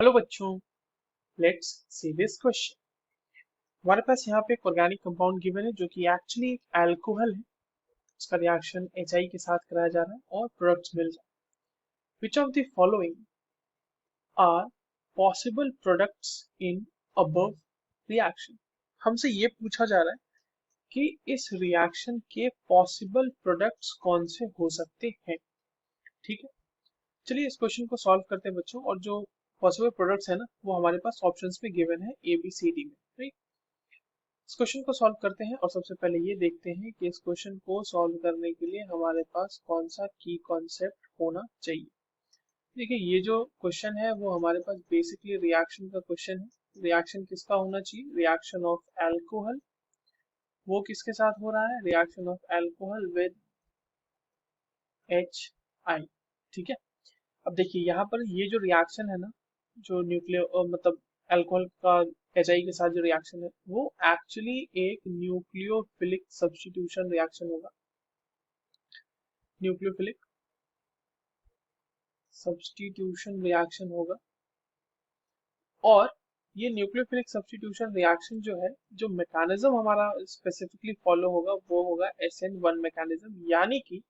Hello बच्चों, let's see this question. हमारे पास यहाँ पे एक ऑर्गेनिक कंपाउंड गिवन है जो कि एक्चुअली एक अल्कोहल है। उसका रिएक्शन HI के साथ कराया जा रहा है और प्रोडक्ट्स मिल रहा है। Which of the following are possible products in above reaction. हमसे ये पूछा जा रहा है कि इस रिएक्शन के पॉसिबल प्रोडक्ट्स कौन से हो सकते हैं। ठीक है, चलिए इस क्वेश्चन को सॉल्व करते हैं बच्चों। और जो पॉसिबल प्रोडक्ट्स है ना, वो हमारे पास ऑप्शंस में गिवन है ABCD में। राइट, इस क्वेश्चन को सॉल्व करते हैं और सबसे पहले ये देखते हैं कि इस क्वेश्चन को सॉल्व करने के लिए हमारे पास कौन सा की कॉन्सेप्ट होना चाहिए। देखिए, ये जो क्वेश्चन है वो हमारे पास बेसिकली रिएक्शन का क्वेश्चन है। रिएक्शन किसका होना चाहिए? Reaction of alcohol. वो किसके साथ हो रहा है? Reaction of alcohol with HI। ठीक है, अब देखिए यहाँ पर ये जो रिएक्शन है ना, जो न्यूक्लियो मतलब अल्कोहल का HI के साथ जो रिएक्शन है वो एक्चुअली एक न्यूक्लियोफिलिक सब्स्टिट्यूशन रिएक्शन होगा। न्यूक्लियोफिलिक सब्स्टिट्यूशन रिएक्शन होगा। और ये न्यूक्लियोफिलिक सब्स्टिट्यूशन रिएक्शन जो है, जो मैकेनिज्म हमारा स्पेसिफिकली फॉलो होगा वो होगा SN1 मैकेनिज्म। यानी कि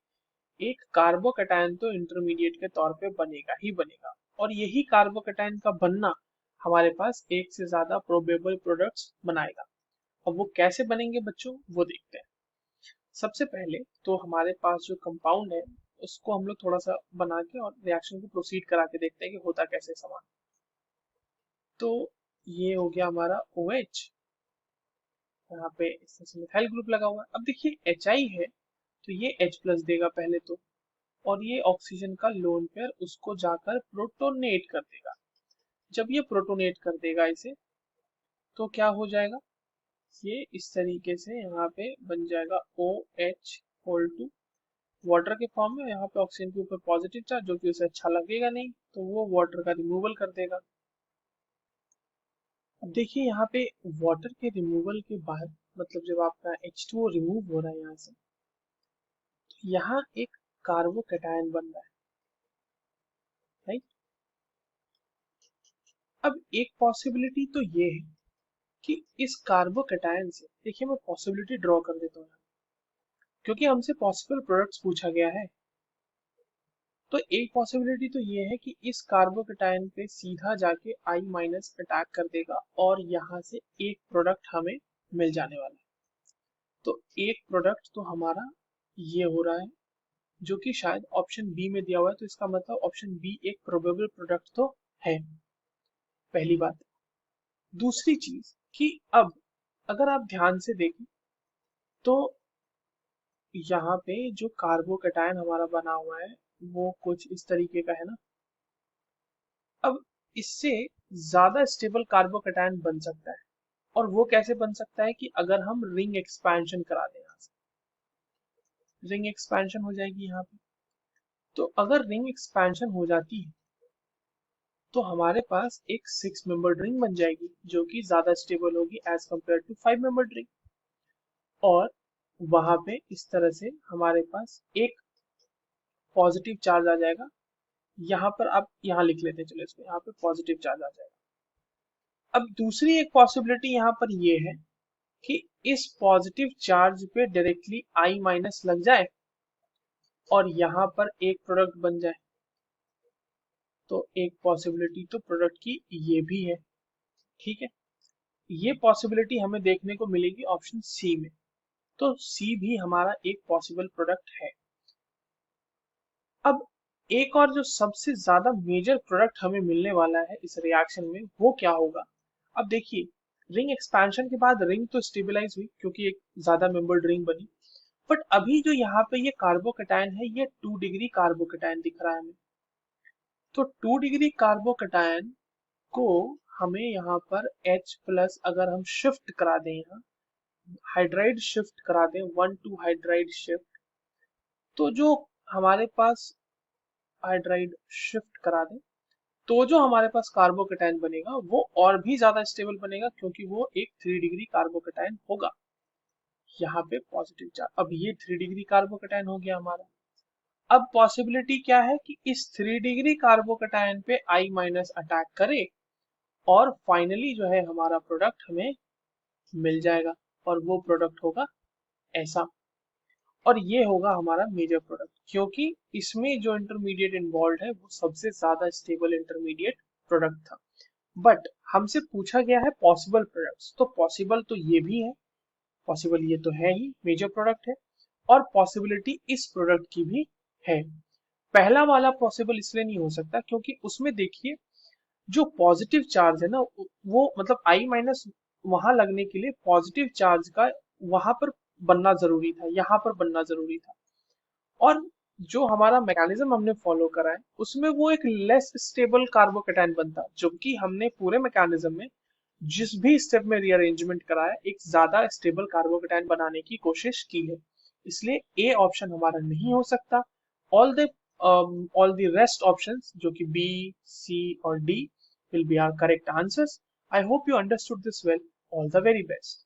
एक कार्बोकैटायन तो इंटरमीडिएट के तौर पे बनेगा ही बनेगा, और यही कार्बोकैटायन का बनना हमारे पास एक से ज्यादा प्रोबेबल प्रोडक्ट्स बनाएगा। अब वो कैसे बनेंगे बच्चों, वो देखते हैं। सबसे पहले तो हमारे पास जो कंपाउंड है उसको हम लोग थोड़ा सा बना के और रिएक्शन को प्रोसीड करा के देखते हैं कि होता कैसे सामान। तो ये हो गया हमारा OH। यहाँ पे इस तरह से मिथाइल ग्रुप लगा हुआ है। अब देखिए HI है तो ये H+ देगा पहले तो, और ये ऑक्सीजन का लोन पेयर उसको जाकर प्रोटोनेट कर देगा। जब ये प्रोटोनेट कर देगा इसे, तो क्या हो जाएगा, ये इस तरीके से यहाँ पे बन जाएगा OH होल टू वाटर के फॉर्म में। यहाँ पे ऑक्सीजन के ऊपर पॉजिटिव चार्ज, जो कि उसे अच्छा लगेगा नहीं, तो वो वाटर का रिमूवल कर देगा। अब देखिए यहाँ पे वाटर के रिमूवल के बाद, मतलब जब आपका H2O रिमूव हो रहा है यहाँ से, तो यहाँ एक कार्बोकैटायन बन रहा है। राइट, अब एक पॉसिबिलिटी तो ये है कि इस कार्बोकैटायन से, देखिए मैं पॉसिबिलिटी ड्रॉ कर देता हूँ क्योंकि हमसे पॉसिबल प्रोडक्ट्स पूछा गया है। तो एक पॉसिबिलिटी तो ये है कि इस कार्बोकैटायन पे सीधा जाके I- अटैक कर देगा और यहाँ से एक प्रोडक्ट हमें मिल जाने वाला है। तो एक प्रोडक्ट तो हमारा ये हो रहा है, जो कि शायद ऑप्शन बी में दिया हुआ है। तो इसका मतलब ऑप्शन बी एक प्रोबेबल प्रोडक्ट तो है, पहली बात। दूसरी चीज कि अब अगर आप ध्यान से देखें तो यहाँ पे जो कार्बोकैटायन हमारा बना हुआ है वो कुछ इस तरीके का है ना। अब इससे ज्यादा स्टेबल कार्बोकैटायन बन सकता है, और वो कैसे बन सकता है कि अगर हम रिंग एक्सपेंशन करा दें, यहाँ से रिंग एक्सपेंशन हो जाएगी यहाँ पे। तो अगर रिंग एक्सपेंशन हो जाती है तो हमारे पास एक 6 मेंबर्ड रिंग बन जाएगी, जो कि ज्यादा स्टेबल होगी as compare to 5 membered ring. और वहां पे इस तरह से हमारे पास एक पॉजिटिव चार्ज आ जाएगा। यहाँ पर आप यहाँ लिख लेते हैं, चलो इसको, यहाँ पे पॉजिटिव चार्ज आ जाएगा। अब दूसरी एक पॉसिबिलिटी यहाँ पर ये है कि इस पॉजिटिव चार्ज पे डायरेक्टली I- लग जाए और यहाँ पर एक प्रोडक्ट बन जाए। तो एक पॉसिबिलिटी तो प्रोडक्ट की ये भी है। ठीक है, ये पॉसिबिलिटी हमें देखने को मिलेगी ऑप्शन सी में। तो सी भी हमारा एक पॉसिबल प्रोडक्ट है। अब एक और जो सबसे ज्यादा मेजर प्रोडक्ट हमें मिलने वाला है इस रिएक्शन में, वो क्या होगा। अब देखिए, रिंग एक्सपेंशन के बाद रिंग तो स्टेबलाइज हुई क्योंकि एक ज्यादा मेंबर्ड रिंग बनी। बट अभी जो यहाँ पे ये कार्बोकैटायन है, ये 2 डिग्री कार्बोकैटायन दिख रहा है हमें। तो 2 डिग्री कार्बोकैटायन को हमें यहाँ पर H+ अगर हम शिफ्ट करा दें, यहाँ हाइड्राइड शिफ्ट करा दें, 1 to हाइड्राइड शिफ्ट, तो जो हमारे पास हाइड्राइड शिफ्ट करा दें, तो जो हमारे पास कार्बोकैटायन बनेगा वो और भी ज्यादा स्टेबल बनेगा, क्योंकि वो एक 3 डिग्री कार्बोकैटायन होगा। यहाँ पे पॉजिटिव चार्ज, अब ये 3 डिग्री कार्बोकैटायन हो गया हमारा। अब पॉसिबिलिटी क्या है कि इस 3 डिग्री कार्बोकैटायन पे I- अटैक करे और फाइनली जो है हमारा प्रोडक्ट हमें मिल जाएगा, और वो प्रोडक्ट होगा ऐसा। और ये होगा हमारा मेजर प्रोडक्ट, क्योंकि इसमें जो इंटरमीडिएट इन्वॉल्व है वो सबसे ज्यादा स्टेबल इंटरमीडिएट प्रोडक्ट था। बट हमसे पूछा गया है पॉसिबल प्रोडक्ट्स, तो पॉसिबल तो ये भी है, पॉसिबल ये तो है ही, मेजर प्रोडक्ट है, और पॉसिबिलिटी इस प्रोडक्ट की भी है। पहला वाला पॉसिबल इसलिए नहीं हो सकता क्योंकि उसमें देखिए जो पॉजिटिव चार्ज है ना, वो मतलब आई माइनस वहां लगने के लिए पॉजिटिव चार्ज का वहां पर बनना जरूरी था, यहाँ पर बनना जरूरी था। और जो हमारा मैकेनिज्म हमने फॉलो करा है उसमें वो एक लेस स्टेबल कार्बोकेटाइन बनता, जबकि हमने पूरे मैकेनिज्म में जिस भी स्टेप में रीअरेंजमेंट करा है एक ज्यादा स्टेबल कार्बोकेटाइन बनाने की कोशिश की है। इसलिए ए ऑप्शन हमारा नहीं हो सकता। All the all the rest options जो कि बी, सी और D will be our correct answers. I hope you understood this well. All the very best.